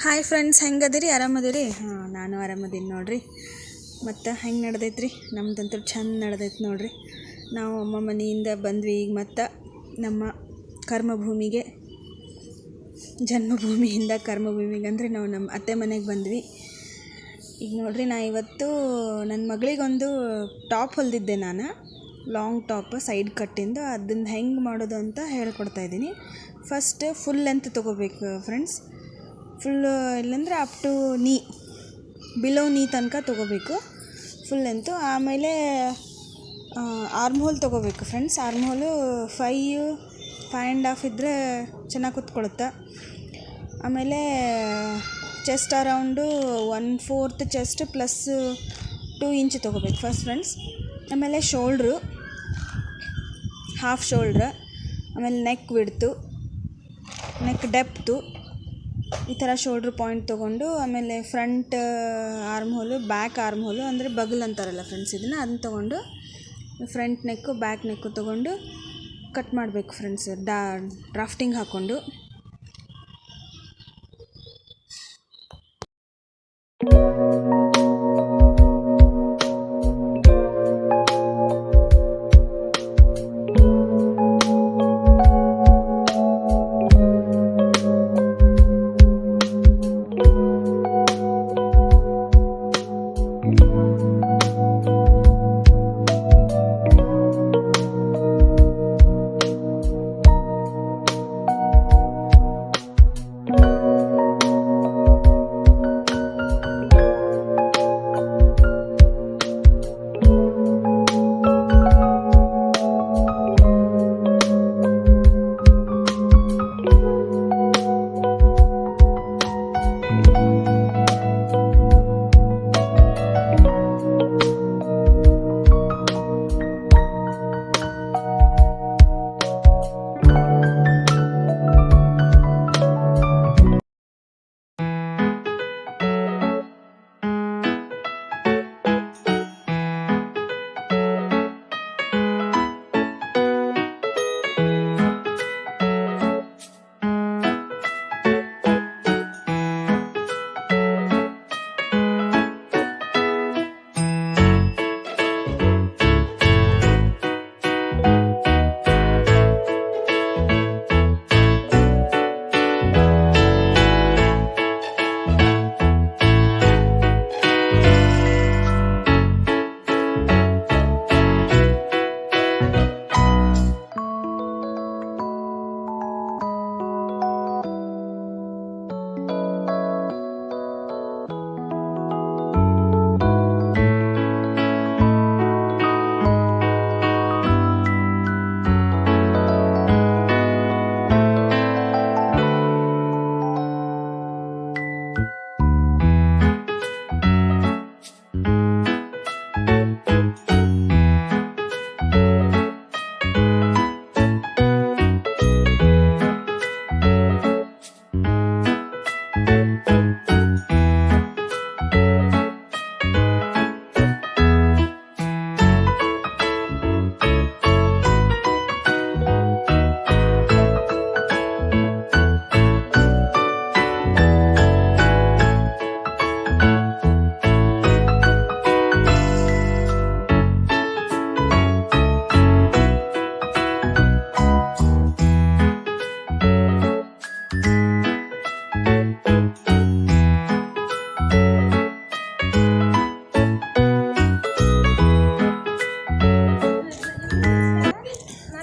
Hi friends, ಹೆಂಗದಿರಿ? ಆರಾಮದಿರಿ? ನಾನು ಆರಾಮದೀನಿ ನೋಡ್ರಿ. ಮತ್ತು ಹೆಂಗೆ ನಡೆದೈತ್ರಿ? ನಮ್ದಂತೂ ಚಂದ ನಡೆದೈತೆ ನೋಡ್ರಿ. ನಾವು ಅಮ್ಮ ಮನೆಯಿಂದ ಬಂದ್ವಿ. ಈಗ ಮತ್ತು ನಮ್ಮ ಕರ್ಮಭೂಮಿಗೆ, ಜನ್ಮಭೂಮಿಯಿಂದ ಕರ್ಮಭೂಮಿಗೆ ಅಂದರೆ ನಾವು ನಮ್ಮ ಅತ್ತೆ ಮನೆಗೆ ಬಂದ್ವಿ. ಈಗ ನೋಡ್ರಿ, ಇವತ್ತು ನನ್ನ ಮಗಳಿಗೊಂದು ಟಾಪ್ ಹೊಲಿದಿದ್ದೆ ನಾನು, ಲಾಂಗ್ ಟಾಪ್ ಸೈಡ್ ಕಟ್ಟಿಂದು. ಅದನ್ನು ಹೆಂಗೆ ಮಾಡೋದು ಅಂತ ಹೇಳ್ಕೊಡ್ತಾಯಿದ್ದೀನಿ. ಫಸ್ಟ್ ಫುಲ್ ಲೆಂತ್ ತೊಗೋಬೇಕು ಫ್ರೆಂಡ್ಸ್. ಫುಲ್ಲು ಇಲ್ಲಾಂದರೆ ಅಪ್ ಟು ನೀ, ಬಿಲೋ ನೀ ತನಕ ತೊಗೋಬೇಕು ಫುಲ್ ಲೆಂತು. ಆಮೇಲೆ ಆರ್ಮ್ ಹೋಲ್ ತೊಗೋಬೇಕು ಫ್ರೆಂಡ್ಸ್. ಆರ್ಮ್ ಹೋಲು 5.5 ಇದ್ದರೆ ಚೆನ್ನಾಗಿ ಕೂತ್ಕೊಳ್ಳುತ್ತೆ. ಆಮೇಲೆ chest around 1/4 chest plus 2 inch ತೊಗೋಬೇಕು ಫಸ್ಟ್ ಫ್ರೆಂಡ್ಸ್. ಆಮೇಲೆ ಶೋಲ್ಡ್ರು, ಹಾಫ್ ಶೋಲ್ಡ್ರ್, ಆಮೇಲೆ ನೆಕ್ ವಿಡ್ತು, ನೆಕ್ ಡೆಪ್ತು, ಈ ಥರ ಶೋಲ್ಡ್ರ್ ಪಾಯಿಂಟ್ ತೊಗೊಂಡು, ಆಮೇಲೆ ಫ್ರಂಟ್ ಆರ್ಮ್ ಹೋಲು, ಬ್ಯಾಕ್ ಆರ್ಮ್ ಹೋಲು ಅಂದರೆ ಬಗಲ್ ಅಂತಾರಲ್ಲ ಫ್ರೆಂಡ್ಸ್, ಅದನ್ನು ತೊಗೊಂಡು ಫ್ರಂಟ್ ನೆಕ್ಕು ಬ್ಯಾಕ್ ನೆಕ್ಕು ತೊಗೊಂಡು ಕಟ್ ಮಾಡಬೇಕು ಫ್ರೆಂಡ್ಸ್, ಡ್ರಾಫ್ಟಿಂಗ್ ಹಾಕ್ಕೊಂಡು.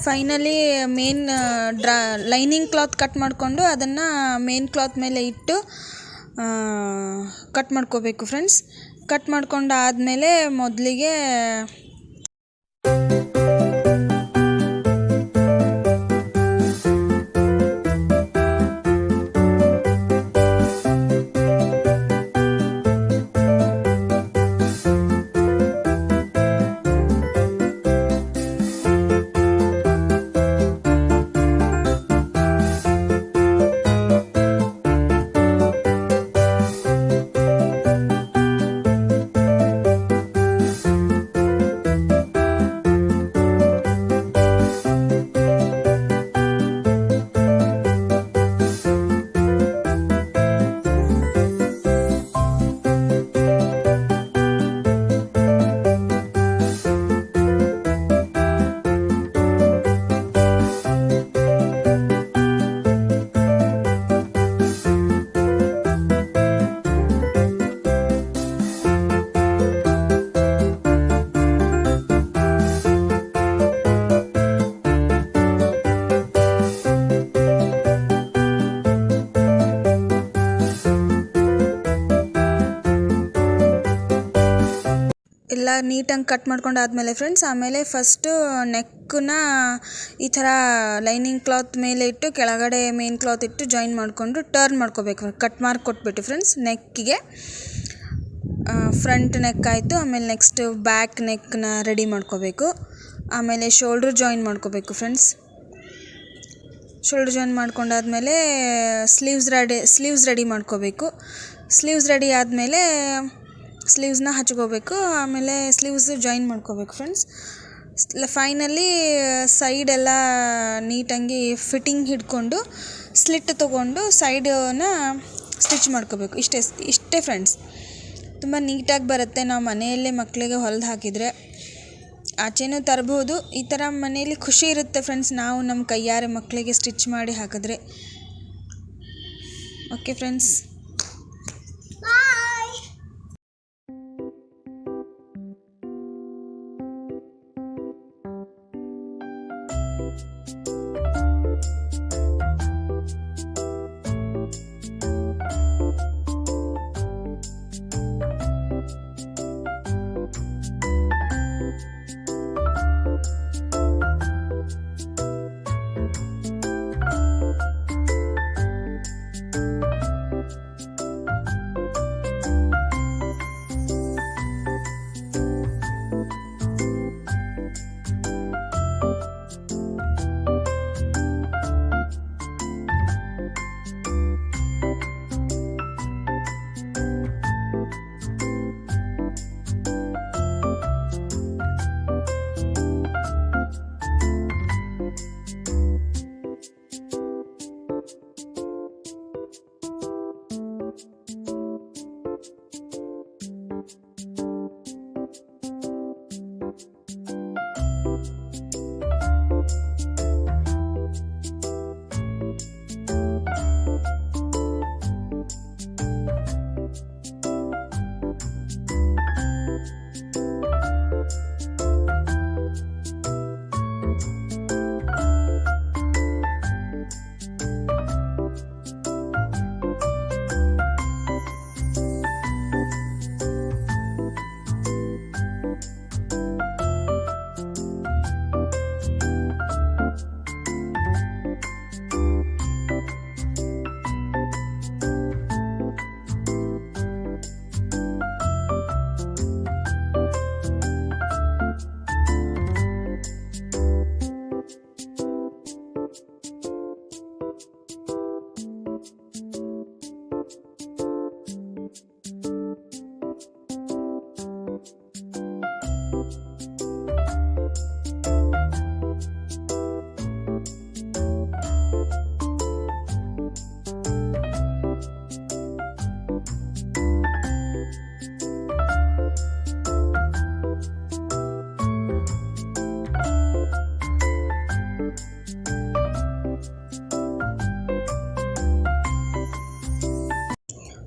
Finally main lining cloth cut ಮಾಡಿಕೊಂಡು ಅದನ್ನು ಮೇನ್ ಕ್ಲಾತ್ ಮೇಲೆ ಇಟ್ಟು ಕಟ್ ಮಾಡ್ಕೋಬೇಕು ಫ್ರೆಂಡ್ಸ್. ಕಟ್ ಮಾಡ್ಕೊಂಡು ಆದಮೇಲೆ ಮೊದಲಿಗೆ ಎಲ್ಲ ನೀಟಾಗಿ ಕಟ್ ಮಾಡ್ಕೊಂಡಾದ್ಮೇಲೆ ಫ್ರೆಂಡ್ಸ್, ಆಮೇಲೆ ಫಸ್ಟು ನೆಕ್ಕನ್ನ ಈ ಥರ ಲೈನಿಂಗ್ ಕ್ಲಾತ್ ಮೇಲೆ ಇಟ್ಟು ಕೆಳಗಡೆ ಮೇನ್ ಕ್ಲಾತ್ ಇಟ್ಟು ಜಾಯಿನ್ ಮಾಡಿಕೊಂಡು ಟರ್ನ್ ಮಾಡ್ಕೋಬೇಕು. ಕಟ್ ಮಾರ್ಕ್ ಕೊಟ್ಬಿಟ್ಟು ಫ್ರೆಂಡ್ಸ್ ನೆಕ್ಕಿಗೆ ಫ್ರಂಟ್ ನೆಕ್ ಆಯಿತು. ಆಮೇಲೆ ನೆಕ್ಸ್ಟ್ ಬ್ಯಾಕ್ ನೆಕ್ನ ರೆಡಿ ಮಾಡ್ಕೋಬೇಕು. ಆಮೇಲೆ ಶೋಲ್ಡ್ರ್ ಜಾಯಿನ್ ಮಾಡ್ಕೋಬೇಕು ಫ್ರೆಂಡ್ಸ್. ಶೋಲ್ಡ್ರ್ ಜಾಯಿನ್ ಮಾಡ್ಕೊಂಡಾದ್ಮೇಲೆ ಸ್ಲೀವ್ಸ್ ರೆಡಿ ಮಾಡ್ಕೋಬೇಕು. ಸ್ಲೀವ್ಸ್ ರೆಡಿ ಆದಮೇಲೆ ಸ್ಲೀವ್ಸ್ನ ಹಚ್ಕೋಬೇಕು. ಆಮೇಲೆ ಸ್ಲೀವ್ಸ್ ಜಾಯಿನ್ ಮಾಡ್ಕೋಬೇಕು ಫ್ರೆಂಡ್ಸ್. ಫೈನಲಿ ಸೈಡೆಲ್ಲ ನೀಟಾಗಿ ಫಿಟ್ಟಿಂಗ್ ಹಿಡ್ಕೊಂಡು ಸ್ಲಿಟ್ ತೊಗೊಂಡು ಸೈಡನ್ನ ಸ್ಟಿಚ್ ಮಾಡ್ಕೋಬೇಕು. ಇಷ್ಟೇ ಫ್ರೆಂಡ್ಸ್. ತುಂಬ ನೀಟಾಗಿ ಬರುತ್ತೆ. ನಾವು ಮನೆಯಲ್ಲೇ ಮಕ್ಕಳಿಗೆ ಹೊಲ್ದು ಹಾಕಿದರೆ. ಆಚೆನೂ ತರ್ಬೋದು. ಈ ಥರ ಮನೆಯಲ್ಲಿ ಖುಷಿ ಇರುತ್ತೆ ಫ್ರೆಂಡ್ಸ್, ನಾವು ನಮ್ಮ ಕೈಯಾರೆ ಮಕ್ಕಳಿಗೆ ಸ್ಟಿಚ್ ಮಾಡಿ ಹಾಕಿದ್ರೆ. Okay friends,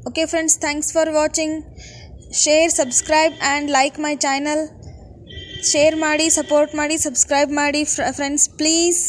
okay friends, thanks for watching. Share, subscribe and like my channel. Share ಮಾಡಿ, ಸಪೋರ್ಟ್ ಮಾಡಿ, ಸಬ್ಸ್ಕ್ರೈಬ್ ಮಾಡಿ ಫ್ರೆಂಡ್ಸ್ ಪ್ಲೀಸ್.